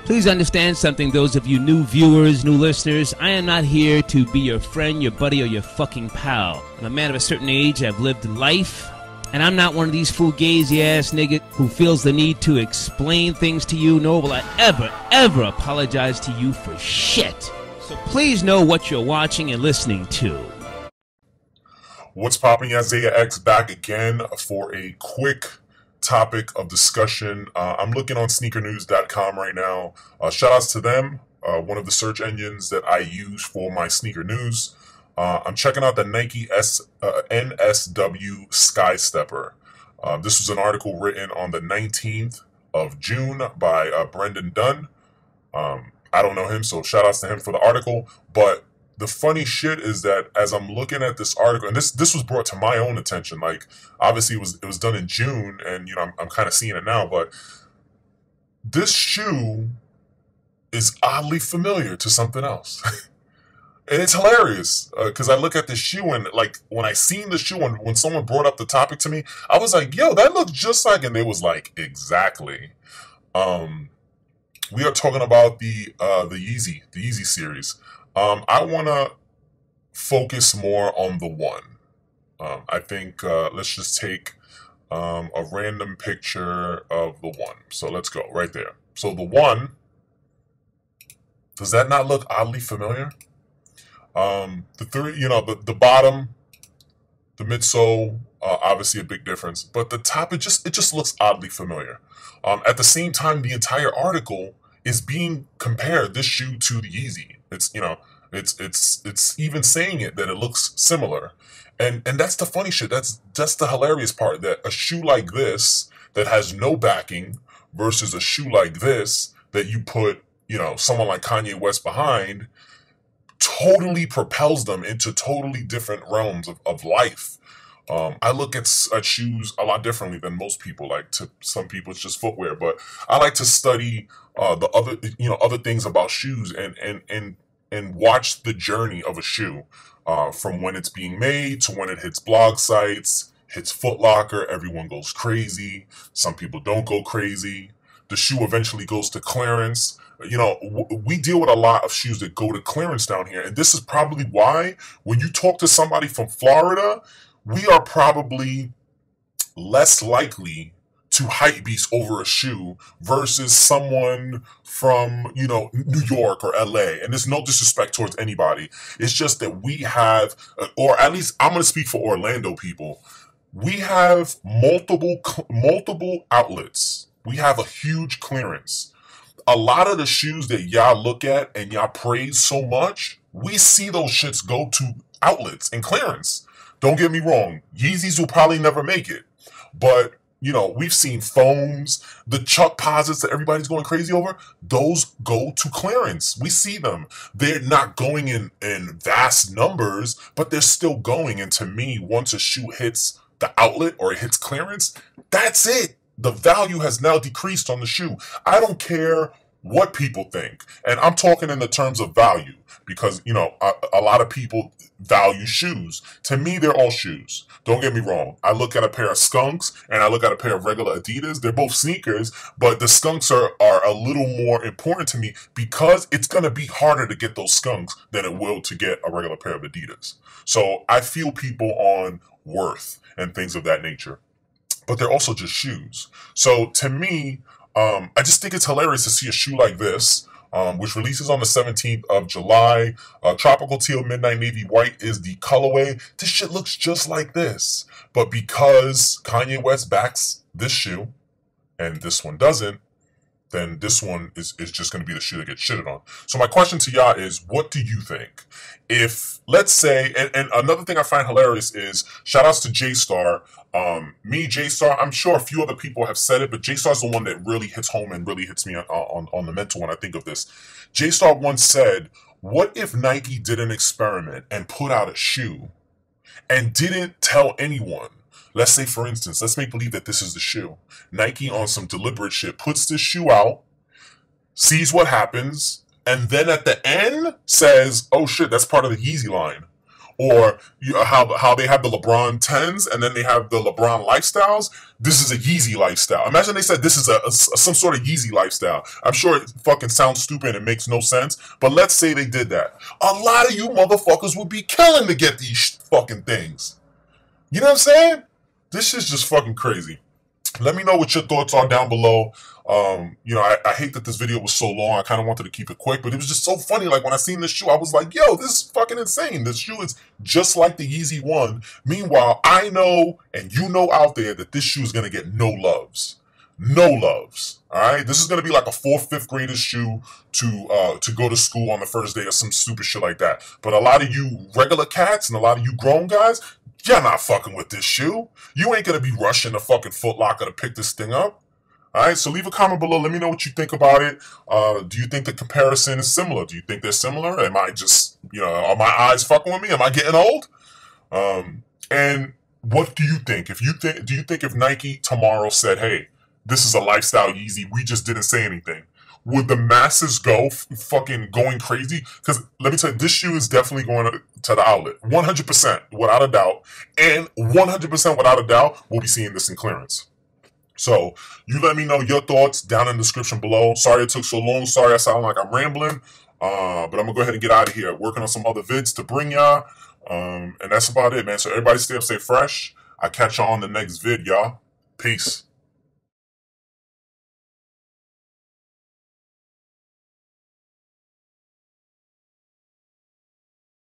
Please understand something, those of you new viewers, new listeners. I am not here to be your friend, your buddy, or your fucking pal. I'm a man of a certain age. I've lived life. And I'm not one of these fugazi-ass niggas who feels the need to explain things to you, nor will I ever apologize to you for shit. So please know what you're watching and listening to. What's poppin', Isaiah X back again for a quick topic of discussion. I'm looking on sneakernews.com right now. Shout outs to them, one of the search engines that I use for my sneaker news. I'm checking out the Nike NSW Sky Stepper. This was an article written on the 19th of June by Brendan Dunn. I don't know him, so shout outs to him for the article. But the funny shit is that as I'm looking at this article, and this was brought to my own attention, like obviously it was done in June, and you know I'm kind of seeing it now, but this shoe is oddly familiar to something else. And it's hilarious because I look at this shoe and like when I seen the shoe and when someone brought up the topic to me, I was like, yo, that looks just like, and they was like, exactly. We are talking about the Yeezy series. I want to focus more on the one. I think let's just take a random picture of the one. So let's go right there. So the one, does that not look oddly familiar? The three, you know, the bottom, the midsole, obviously a big difference, but the top, it just looks oddly familiar. At the same time, the entire article is being compared, this shoe to the Yeezy. It's, you know, it's even saying it that it looks similar, and that's the funny shit. That's the hilarious part, that a shoe like this that has no backing versus a shoe like this that you put, you know, someone like Kanye West behind, totally propels them into totally different realms of life. I look at shoes a lot differently than most people. Like, to some people it's just footwear, but I like to study the other, you know, other things about shoes and watch the journey of a shoe from when it's being made to when it hits blog sites, hits Foot Locker, everyone goes crazy. Some people don't go crazy. The shoe eventually goes to clearance. You know, we deal with a lot of shoes that go to clearance down here. And this is probably why when you talk to somebody from Florida, we are probably less likely to hype beast over a shoe versus someone from, you know, New York or LA. And there's no disrespect towards anybody. It's just that we have, or at least I'm going to speak for Orlando people, we have multiple outlets. We have a huge clearance. A lot of the shoes that y'all look at and y'all praise so much, we see those shits go to outlets and clearance. Don't get me wrong, Yeezys will probably never make it. But, you know, we've seen foams, the Chuck posits that everybody's going crazy over, those go to clearance. We see them. They're not going in vast numbers, but they're still going. And to me, once a shoe hits the outlet or it hits clearance, that's it. The value has now decreased on the shoe. I don't care what people think. And I'm talking in the terms of value because, you know, a lot of people value shoes. To me, they're all shoes. Don't get me wrong. I look at a pair of Skunks and I look at a pair of regular Adidas. They're both sneakers, but the Skunks are a little more important to me because it's going to be harder to get those Skunks than it will to get a regular pair of Adidas. So I feel people on worth and things of that nature. But they're also just shoes. So to me, I just think it's hilarious to see a shoe like this, which releases on the 17th of July. Tropical Teal Midnight Navy White is the colorway. This shit looks just like this. But because Kanye West backs this shoe and this one doesn't, then this one is just going to be the shoe that gets shitted on. So my question to y'all is, what do you think? If, let's say, and another thing I find hilarious is, shout outs to J-Star. J-Star, I'm sure a few other people have said it, but J-Star's the one that really hits home and really hits me on the mental when I think of this. J-Star once said, what if Nike did an experiment and put out a shoe and didn't tell anyone? Let's say, for instance, let's make believe that this is the shoe. Nike, on some deliberate shit, puts this shoe out, sees what happens, and then at the end says, oh shit, that's part of the Yeezy line. or how they have the LeBron 10s and then they have the LeBron lifestyles. This is a Yeezy lifestyle. Imagine they said this is some sort of Yeezy lifestyle. I'm sure it fucking sounds stupid and it makes no sense, but let's say they did that. A lot of you motherfuckers would be killing to get these fucking things. You know what I'm saying? This shit's just fucking crazy. Let me know what your thoughts are down below. You know, I hate that this video was so long. I kind of wanted to keep it quick, but it was just so funny. Like, when I seen this shoe, I was like, yo, this is fucking insane. This shoe is just like the Yeezy 1. Meanwhile, I know, and you know out there, that this shoe is going to get no loves. No loves. All right? This is going to be like a 4th, 5th grader's shoe to go to school on the first day or some stupid shit like that. But a lot of you regular cats and a lot of you grown guys, you're not fucking with this shoe. You ain't going to be rushing to fucking Foot Locker to pick this thing up. All right, so leave a comment below. Let me know what you think about it. Do you think the comparison is similar? Do you think they're similar? Am I just, you know, are my eyes fucking with me? Am I getting old? And what do you think? Do you think if Nike tomorrow said, hey, this is a lifestyle Yeezy, we just didn't say anything, would the masses go fucking going crazy? Because let me tell you, this shoe is definitely going to the outlet. 100%, without a doubt. And 100% without a doubt, we'll be seeing this in clearance. So, you let me know your thoughts down in the description below. Sorry it took so long. Sorry I sound like I'm rambling. But I'm going to go ahead and get out of here. Working on some other vids to bring y'all. And that's about it, man. So, everybody stay up, stay fresh. I'll catch y'all on the next vid, y'all. Peace.